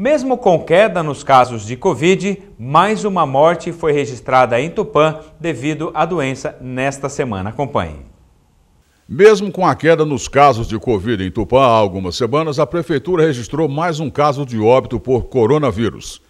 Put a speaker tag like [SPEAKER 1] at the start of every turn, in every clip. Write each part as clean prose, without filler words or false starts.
[SPEAKER 1] Mesmo com queda nos casos de Covid, mais uma morte foi registrada em Tupã devido à doença nesta semana. Acompanhe.
[SPEAKER 2] Mesmo com a queda nos casos de Covid em Tupã há algumas semanas, a Prefeitura registrou mais um caso de óbito por coronavírus.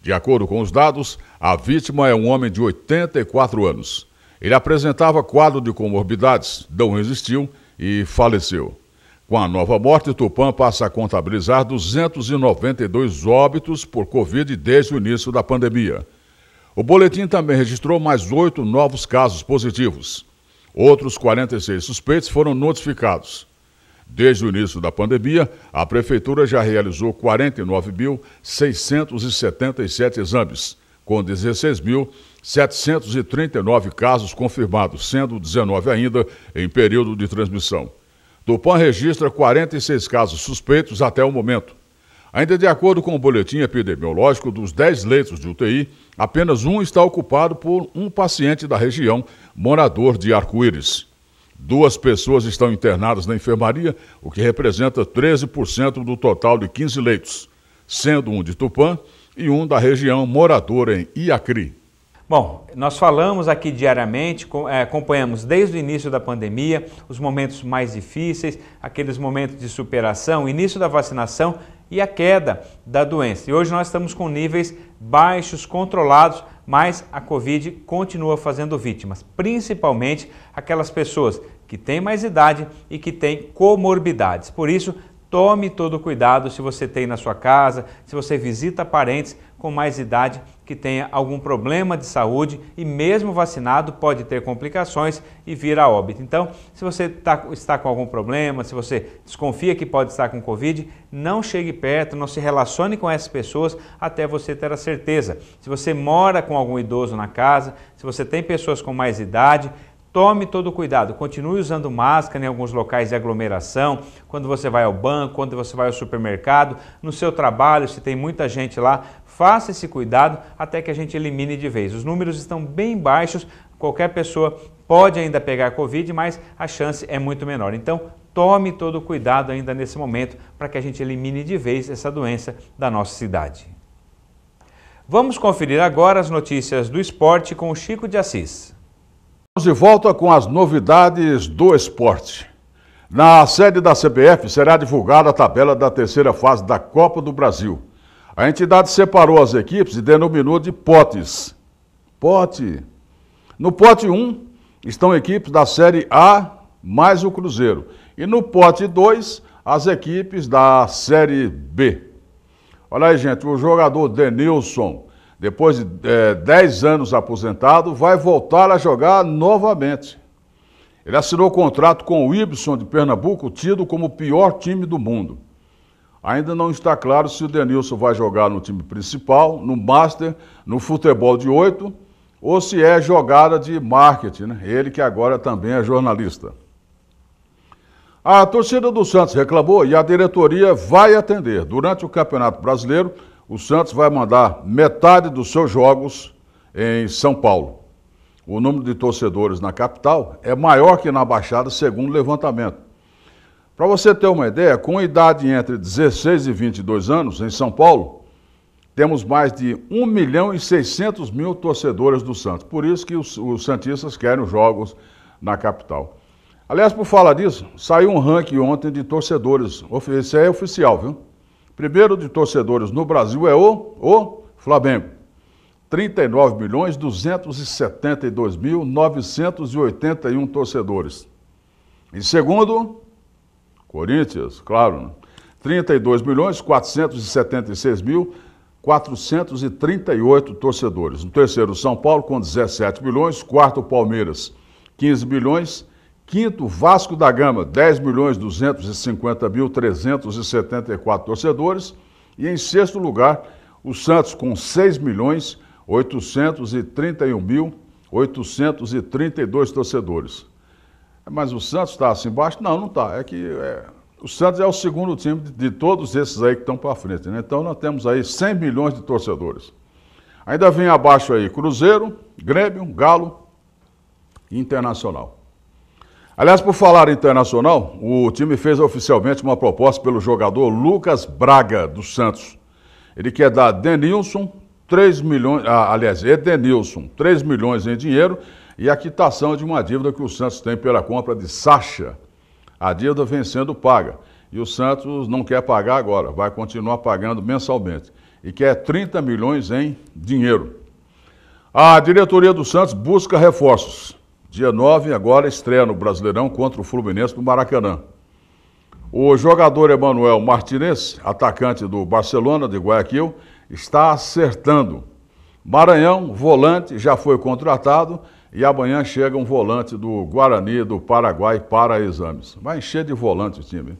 [SPEAKER 2] De acordo com os dados, a vítima é um homem de 84 anos. Ele apresentava quadro de comorbidades, não resistiu e faleceu. Com a nova morte, Tupã passa a contabilizar 292 óbitos por Covid desde o início da pandemia. O boletim também registrou mais 8 novos casos positivos. Outros 46 suspeitos foram notificados. Desde o início da pandemia, a Prefeitura já realizou 49.677 exames, com 16.739 casos confirmados, sendo 19 ainda em período de transmissão. Tupã registra 46 casos suspeitos até o momento. Ainda de acordo com o boletim epidemiológico, dos 10 leitos de UTI, apenas um está ocupado por um paciente da região, morador de Arco-Íris. 2 pessoas estão internadas na enfermaria, o que representa 13% do total de 15 leitos, sendo um de Tupã e um da região, morador em Iacri.
[SPEAKER 1] Bom, nós falamos aqui diariamente, acompanhamos desde o início da pandemia, os momentos mais difíceis, aqueles momentos de superação, início da vacinação e a queda da doença. E hoje nós estamos com níveis baixos, controlados, mas a Covid continua fazendo vítimas, principalmente aquelas pessoas que têm mais idade e que têm comorbidades. Por isso, tome todo o cuidado se você tem na sua casa, se você visita parentes com mais idade que tenha algum problema de saúde e mesmo vacinado pode ter complicações e vir a óbito. Então, se você está com algum problema, se você desconfia que pode estar com Covid, não chegue perto, não se relacione com essas pessoas até você ter a certeza. Se você mora com algum idoso na casa, se você tem pessoas com mais idade, tome todo o cuidado, continue usando máscara em alguns locais de aglomeração, quando você vai ao banco, quando você vai ao supermercado, no seu trabalho, se tem muita gente lá, faça esse cuidado até que a gente elimine de vez. Os números estão bem baixos, qualquer pessoa pode ainda pegar Covid, mas a chance é muito menor. Então, tome todo o cuidado ainda nesse momento para que a gente elimine de vez essa doença da nossa cidade. Vamos conferir agora as notícias do esporte com o Chico de Assis.
[SPEAKER 2] Estamos de volta com as novidades do esporte. Na sede da CBF será divulgada a tabela da terceira fase da Copa do Brasil. A entidade separou as equipes e denominou de potes. No pote 1 estão equipes da Série A mais o Cruzeiro. E no pote 2, as equipes da Série B. Olha aí, gente, o jogador Denilson, depois de 10 anos aposentado, vai voltar a jogar novamente. Ele assinou contrato com o Ibson de Pernambuco, tido como o pior time do mundo. Ainda não está claro se o Denilson vai jogar no time principal, no Master, no futebol de 8, ou se é jogada de marketing, né? Ele que agora também é jornalista. A torcida do Santos reclamou e a diretoria vai atender. Durante o Campeonato Brasileiro, o Santos vai mandar metade dos seus jogos em São Paulo. O número de torcedores na capital é maior que na Baixada, segundo o levantamento. Para você ter uma ideia, com idade entre 16 e 22 anos, em São Paulo, temos mais de 1.600.000 torcedores do Santos. Por isso que os santistas querem os jogos na capital. Aliás, por falar disso, saiu um ranking ontem de torcedores. Esse é oficial, viu? Primeiro de torcedores no Brasil é o Flamengo. 39.272.981 torcedores. Em segundo, Corinthians, claro, né? 32.476.438 torcedores. No terceiro, São Paulo, com 17 milhões. Quarto, Palmeiras, 15 milhões. Quinto, Vasco da Gama, 10.250.374 torcedores. E em sexto lugar, o Santos, com 6.831.832 torcedores. Mas o Santos está assim embaixo? Não, não está. O Santos é o segundo time de todos esses aí que estão para frente, né? Então nós temos aí 100 milhões de torcedores. Ainda vem abaixo aí Cruzeiro, Grêmio, Galo e Internacional. Aliás, por falar em Internacional, o time fez oficialmente uma proposta pelo jogador Lucas Braga, do Santos. Ele quer dar Denilson 3 milhões, Edenilson, 3 milhões em dinheiro e a quitação de uma dívida que o Santos tem pela compra de Sacha. A dívida vem sendo paga e o Santos não quer pagar agora, vai continuar pagando mensalmente e quer 30 milhões em dinheiro. A diretoria do Santos busca reforços. Dia 9 agora estreia no Brasileirão contra o Fluminense no Maracanã. O jogador Emanuel Martinez, atacante do Barcelona de Guayaquil, está acertando. Maranhão, volante, já foi contratado e amanhã chega um volante do Guarani do Paraguai para exames. Vai encher de volante o time.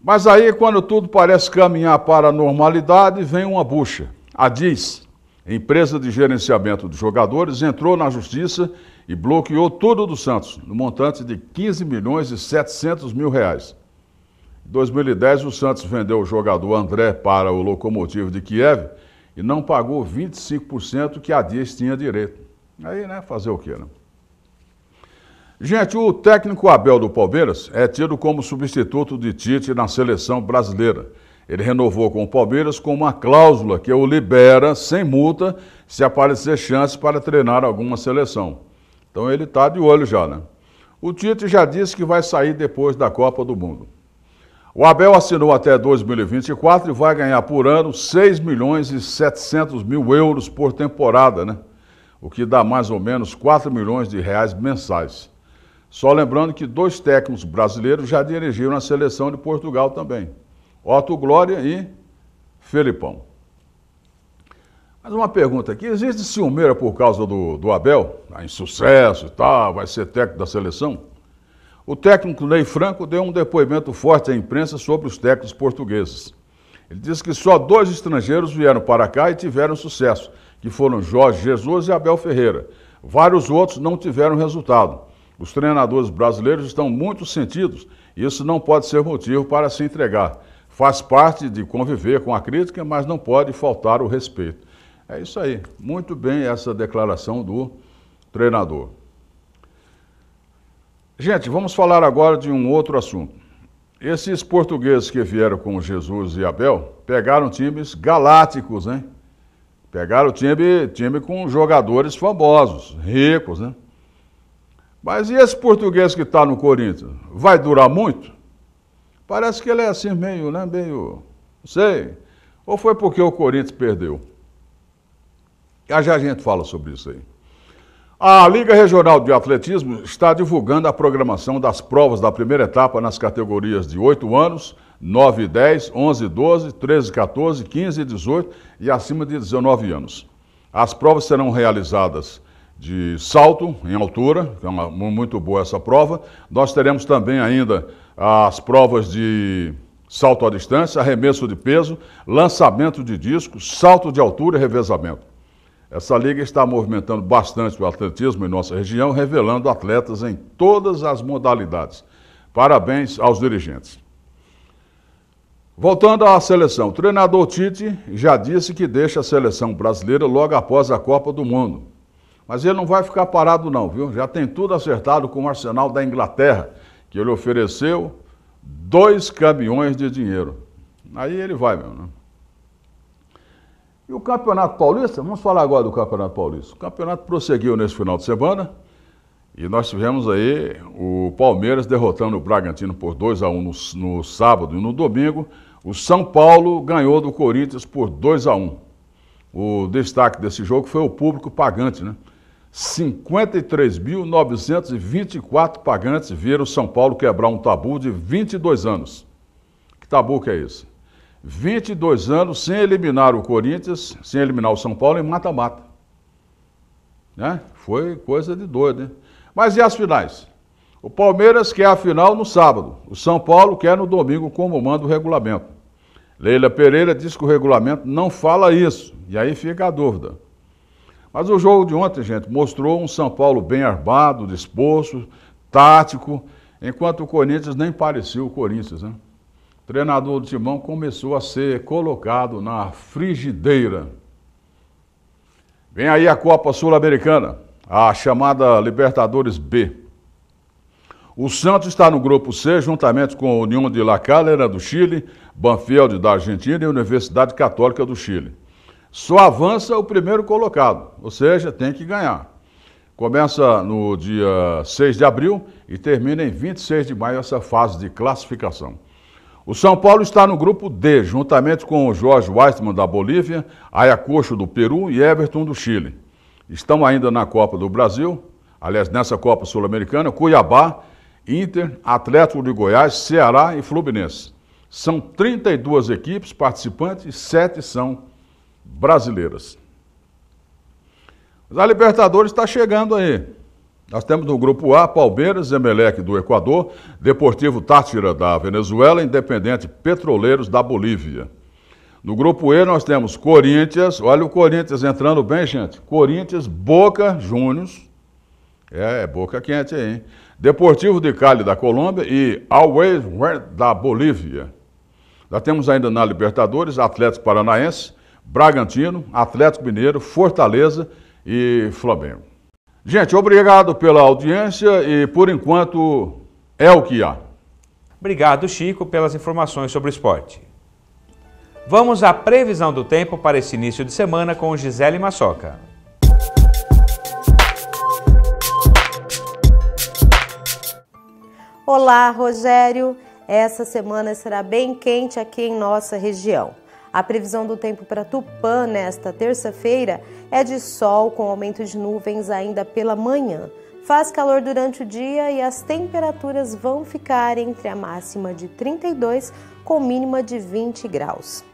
[SPEAKER 2] Mas aí, quando tudo parece caminhar para a normalidade, vem uma bucha. A DIS, empresa de gerenciamento de jogadores, entrou na justiça e bloqueou tudo do Santos, no montante de 15 milhões e 700 mil reais. Em 2010, o Santos vendeu o jogador André para o Lokomotiv de Kiev e não pagou 25% que a DIS tinha direito. Aí, né, fazer o quê, né? Gente, o técnico Abel do Palmeiras é tido como substituto de Tite na seleção brasileira. Ele renovou com o Palmeiras com uma cláusula que o libera sem multa se aparecer chance para treinar alguma seleção. Então ele está de olho já, né? O Tite já disse que vai sair depois da Copa do Mundo. O Abel assinou até 2024 e vai ganhar por ano 6 milhões e 700 mil euros por temporada, né? O que dá mais ou menos 4 milhões de reais mensais. Só lembrando que 2 técnicos brasileiros já dirigiram na seleção de Portugal também. Otto Glória e Felipão. Mas uma pergunta aqui, existe ciumeira por causa do Abel? Em sucesso e tal, vai ser técnico da seleção? O técnico Ney Franco deu um depoimento forte à imprensa sobre os técnicos portugueses. Ele disse que só 2 estrangeiros vieram para cá e tiveram sucesso, que foram Jorge Jesus e Abel Ferreira. Vários outros não tiveram resultado. Os treinadores brasileiros estão muito sentidos e isso não pode ser motivo para se entregar. Faz parte de conviver com a crítica, mas não pode faltar o respeito. É isso aí. Muito bem essa declaração do treinador. Gente, vamos falar agora de um outro assunto. Esses portugueses que vieram com Jesus e Abel pegaram times galácticos, hein? Pegaram time com jogadores famosos, ricos, né? Mas e esse português que está no Corinthians? Vai durar muito? Parece que ele é assim meio, né? Meio, não sei. Ou foi porque o Corinthians perdeu? Já a gente fala sobre isso aí. A Liga Regional de Atletismo está divulgando a programação das provas da primeira etapa nas categorias de 8 anos, 9 e 10, 11 e 12, 13 e 14, 15 e 18 e acima de 19 anos. As provas serão realizadas de salto em altura, é muito boa essa prova. Nós teremos também ainda as provas de salto à distância, arremesso de peso, lançamento de disco, salto de altura e revezamento. Essa liga está movimentando bastante o atletismo em nossa região, revelando atletas em todas as modalidades. Parabéns aos dirigentes. Voltando à seleção, o treinador Tite já disse que deixa a seleção brasileira logo após a Copa do Mundo. Mas ele não vai ficar parado não, viu? Já tem tudo acertado com o Arsenal da Inglaterra, que ele ofereceu 2 caminhões de dinheiro. Aí ele vai mesmo, né? E o Campeonato Paulista, vamos falar agora do Campeonato Paulista. O campeonato prosseguiu nesse final de semana e nós tivemos aí o Palmeiras derrotando o Bragantino por 2-1 no sábado e no domingo. O São Paulo ganhou do Corinthians por 2-1. O destaque desse jogo foi o público pagante, né? 53.924 pagantes viram o São Paulo quebrar um tabu de 22 anos. Que tabu que é esse? 22 anos sem eliminar o Corinthians, sem eliminar o São Paulo em mata-mata. Né? Foi coisa de doido, né? Mas e as finais? O Palmeiras quer a final no sábado, o São Paulo quer no domingo, como manda o regulamento. Leila Pereira diz que o regulamento não fala isso, e aí fica a dúvida. Mas o jogo de ontem, gente, mostrou um São Paulo bem armado, disposto, tático, enquanto o Corinthians nem parecia o Corinthians, né? O treinador do Timão começou a ser colocado na frigideira. Vem aí a Copa Sul-Americana, a chamada Libertadores B. O Santos está no grupo C, juntamente com a União de La Calera, do Chile, Banfield, da Argentina e a Universidade Católica do Chile. Só avança o primeiro colocado, ou seja, tem que ganhar. Começa no dia 6 de abril e termina em 26 de maio essa fase de classificação. O São Paulo está no grupo D, juntamente com o Jorge Weissmann da Bolívia, Ayacucho do Peru e Everton do Chile. Estão ainda na Copa do Brasil, aliás, nessa Copa Sul-Americana, Cuiabá, Inter, Atlético de Goiás, Ceará e Fluminense. São 32 equipes participantes e 7 são brasileiras. A Libertadores está chegando aí. Nós temos no grupo A, Palmeiras, Emelec do Equador, Deportivo Táchira da Venezuela, Independente Petroleiros da Bolívia. No grupo E nós temos Corinthians, olha o Corinthians entrando bem, gente. Corinthians, Boca Juniors, Boca quente aí, hein? Deportivo de Cali da Colômbia e Always Red da Bolívia. Nós temos ainda na Libertadores, Atlético Paranaense, Bragantino, Atlético Mineiro, Fortaleza e Flamengo. Gente, obrigado pela audiência e, por enquanto, é o que há.
[SPEAKER 1] Obrigado, Chico, pelas informações sobre o esporte. Vamos à previsão do tempo para esse início de semana com Gisele Massoca.
[SPEAKER 3] Olá, Rogério. Essa semana será bem quente aqui em nossa região. A previsão do tempo para Tupã nesta terça-feira é de sol com aumento de nuvens ainda pela manhã. Faz calor durante o dia e as temperaturas vão ficar entre a máxima de 32 com mínima de 20 graus.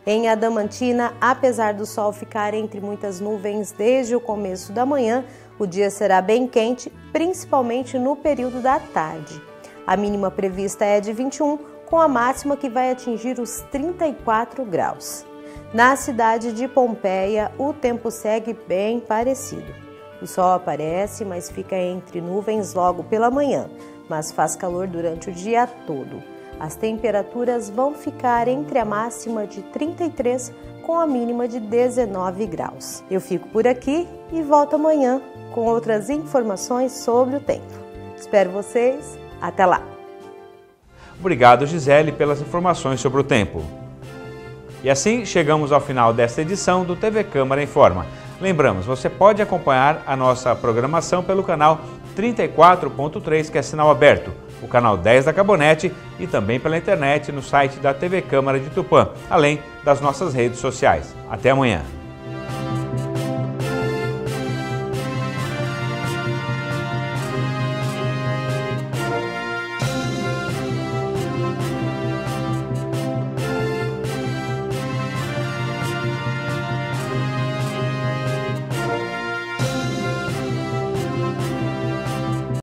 [SPEAKER 3] Em Adamantina, apesar do sol ficar entre muitas nuvens desde o começo da manhã, o dia será bem quente, principalmente no período da tarde. A mínima prevista é de 21, com a máxima que vai atingir os 34 graus. Na cidade de Pompeia, o tempo segue bem parecido. O sol aparece, mas fica entre nuvens logo pela manhã, mas faz calor durante o dia todo. As temperaturas vão ficar entre a máxima de 33 com a mínima de 19 graus. Eu fico por aqui e volto amanhã com outras informações sobre o tempo. Espero vocês. Até lá!
[SPEAKER 1] Obrigado, Gisele, pelas informações sobre o tempo. E assim chegamos ao final desta edição do TV Câmara Informa. Lembramos, você pode acompanhar a nossa programação pelo canal 34.3, que é sinal aberto, o canal 10 da Cabonete e também pela internet no site da TV Câmara de Tupã, além das nossas redes sociais. Até amanhã!